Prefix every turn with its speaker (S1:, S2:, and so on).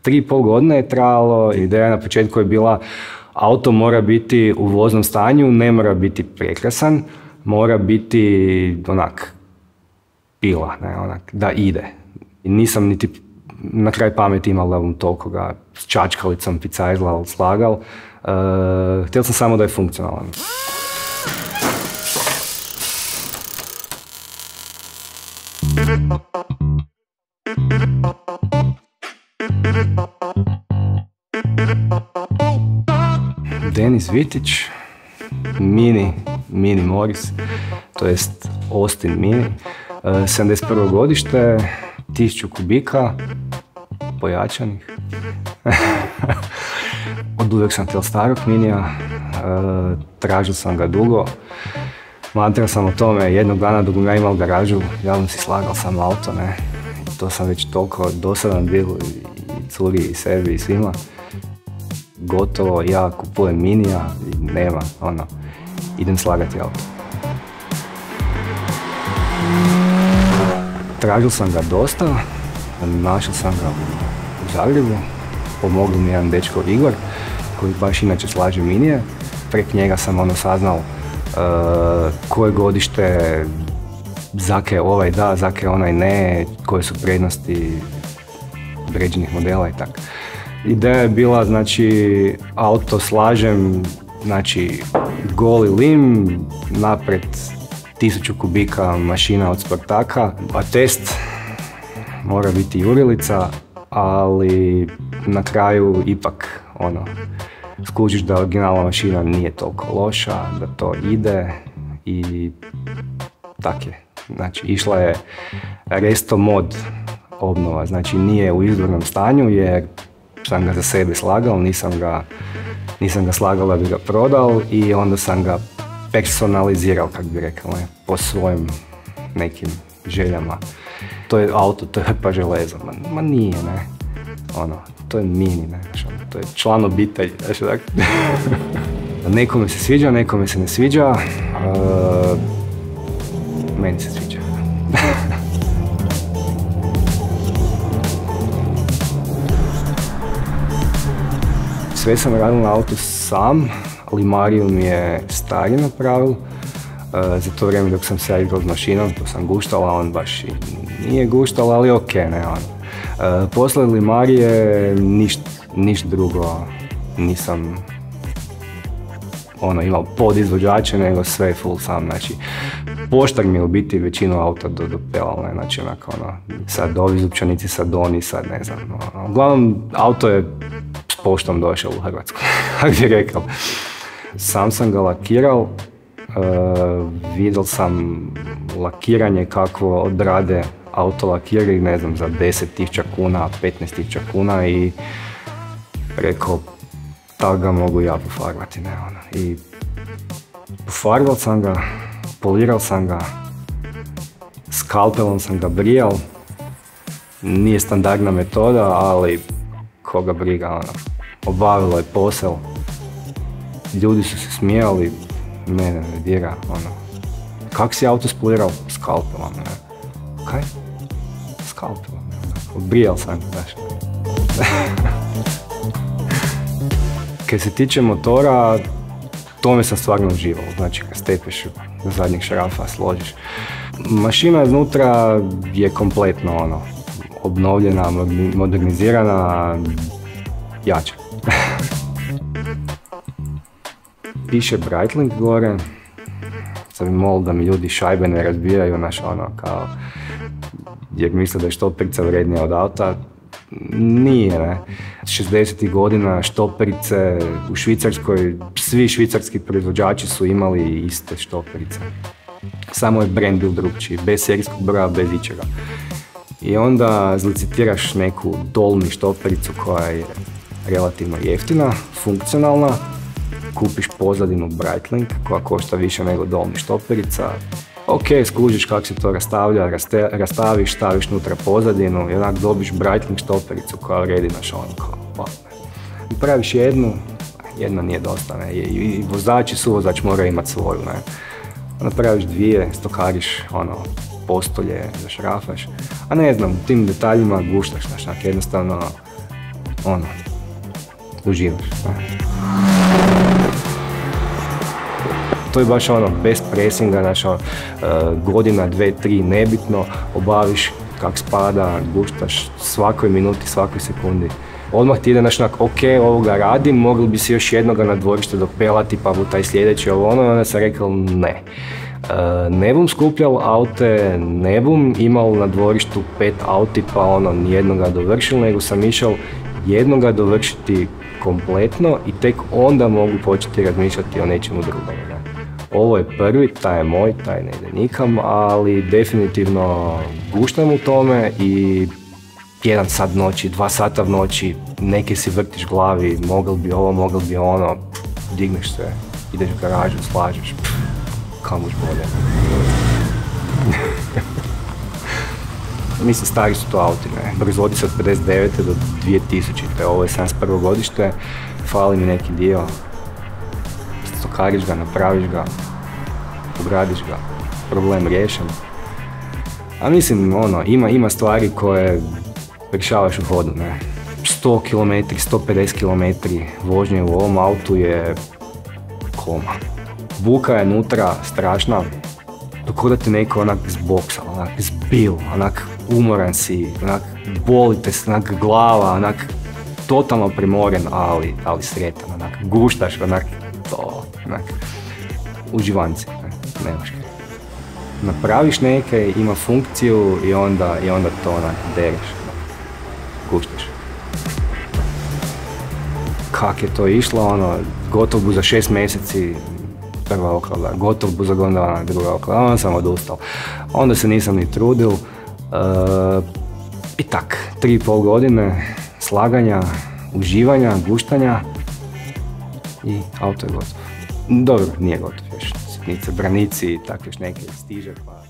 S1: 3,5 godine je trajalo. Ideja na početku je bila auto mora biti u voznom stanju, ne mora biti prekrasan, mora biti onak pila, ne, onak, da ide. I nisam niti na kraj pameti imao da bom toliko ga s čačkalicom picajzlal, slagal. Htio sam samo da je funkcionalan. Denis Vitić, Mini Morris, to jest Austin Mini, 71. godište, 1000 kubika, pojačanih. Od uvijek sam htio starog Minija, tražio sam ga dugo, mantrao sam o tome, jednog dana dok ja imao garažu, ja vam si slagal sam auto, ne. To sam već toliko dosadan bil i curi i sebi i svima. Gotovo, ja kupujem Minija i nema, idem slagati auto. Tražio sam ga dosta, našao sam ga u Zagrebu, pomogli mi jedan dečko Igor, koji baš inače slaže Minije. Prek njega sam saznal koje godište, zake ovaj da, zake onaj ne, koje su prednosti određenih modela i tako. Ideja je bila, znači, auto slažem, znači, goli lim, napred 1000 kubika mašina od Spartaka, a test mora biti jurilica, ali na kraju ipak, skužiš da originalna mašina nije toliko loša, da to ide i tak je. Znači, išla je resto mod obnova, znači nije u izvornom stanju jer sam ga za sebe slagal, nisam ga slagal da bi ga prodal i onda sam ga personalizirao, kak bi rekao, po svojim nekim željama. To je auto, to je hrpa železa, ma nije, ne. To je Mini, ne, to je član obitelji, znači tako. Nekome se sviđa, nekome se ne sviđa, meni se sviđa. Sve sam radio na autu sam, limariju mi je stari napravil. Za to vrijeme dok sam se ja igrao s mašinom, to sam guštal, a on baš i nije guštal, ali okej, ne, Posle limarije ništa drugo nisam imao podizvođače, nego sve full sam, znači poštar mi je u biti većinu auta dopelal, ne, znači sad ovi zupčanici, sad oni, sad ne znam, uglavnom auto je s poštom došao u Hrvatsku, kako bi rekao. Sam sam ga lakirao, vidio sam lakiranje kakvo odrade autolakirali, ne znam, za 10.000 kuna, 15.000 kuna i rekao, tako ga mogu ja pofarbati, ne, I pofarbal sam ga, polirao sam ga, skalpelom sam ga brijal, nije standardna metoda, ali koga briga, obavilo je posao. Ljudi su se smijali, mene ne dira, Kak si auto spolirao? Skalpelom, ne. Kaj? Skalpelom, ne. Brijal sam ga, daš. Kad se tiče motora, tome sam stvarno uživao, znači kad stepeš do zadnjeg šrafa, složiš. Mašina iznutra je kompletno obnovljena, modernizirana, jača. Piše Breitling gore, sad bi molio da mi ljudi šajbe ne razbijaju, kao, jer misle da je štoperica vrednija od auta. Nije, ne. 60. godina štoperice u Švicarskoj, svi švicarski proizvođači su imali iste štoperice. Samo je brand bil drugčiji, bez serijskog broja, bez ičega. I onda zlicitiraš neku dolni štopericu koja je relativno jeftina, funkcionalna, kupiš pozadinu Breitling koja košta više nego dolni štoperica. Ok, skužiš kako se to rastavlja, rastaviš, staviš nutra pozadinu i onak dobiš Breitling štopericu koja vredi kao. I praviš jedna nije dosta, ne, i vozač i suvozač mora imati svoju, ne. Onda praviš dvije, stokariš, postolje, zašrafaš, a ne znam, u tim detaljima guštaš, jednostavno ono, uživaš. To je baš ono, bez presinga, znači godina, 2, 3, nebitno, obaviš kak spada, guštaš svakoj minuti, svakoj sekundi. Odmah ti ide naš ok, ovoga radim, mogli bi si još jednoga na dvorište dopelati pa bu taj sljedeći ovo ono, onda sam rekao ne. Ne bum skupljal aute, ne bum imal na dvorištu 5 auti pa ono nijednoga dovršil, nego sam išao jednoga dovršiti kompletno i tek onda mogu početi razmišljati o nečemu drugom. Ovo je prvi, taj je moj, taj ne ide nikam, ali definitivno guštam u tome i 1 sat noći, 2 sata v noći, neke si vrtiš glavi, mogel bi ovo, mogel bi ono, digneš se, ideš u garažu, slažeš, kamo už bolje. Mislim, stari su to auti, ne, proizvodi se od 59. do 2000. Ovo je 71. godište, fali mi neki dio, stokariš ga, napraviš ga, ugradiš ga, problem riješen. A mislim, ono, ima stvari koje rješavaš u hodu, ne. 100 km, 150 km vožnje u ovom autu je koma. Buka je nutra strašna, dok da te neko onak zboksal, onak zbil, onak umoran si, onak boli te onak glava, onak totalno premoren, ali sretan, onak guštaš, onak to, onak uživanci, ne možeš. Napraviš neke, ima funkciju i onda to onak dereš, guštaš. Kak je to išlo, ono, gotov bu za 6 mjeseci, prva oklada, gotov bu za godinu dana, druga oklada, onda sam odustao. Onda se nisam ni trudil i tak, 3,5 godine slaganja, uživanja, guštanja i auto je gotov. Dobro, nije gotov još, sitnice, branici i tako još neke stiže pa...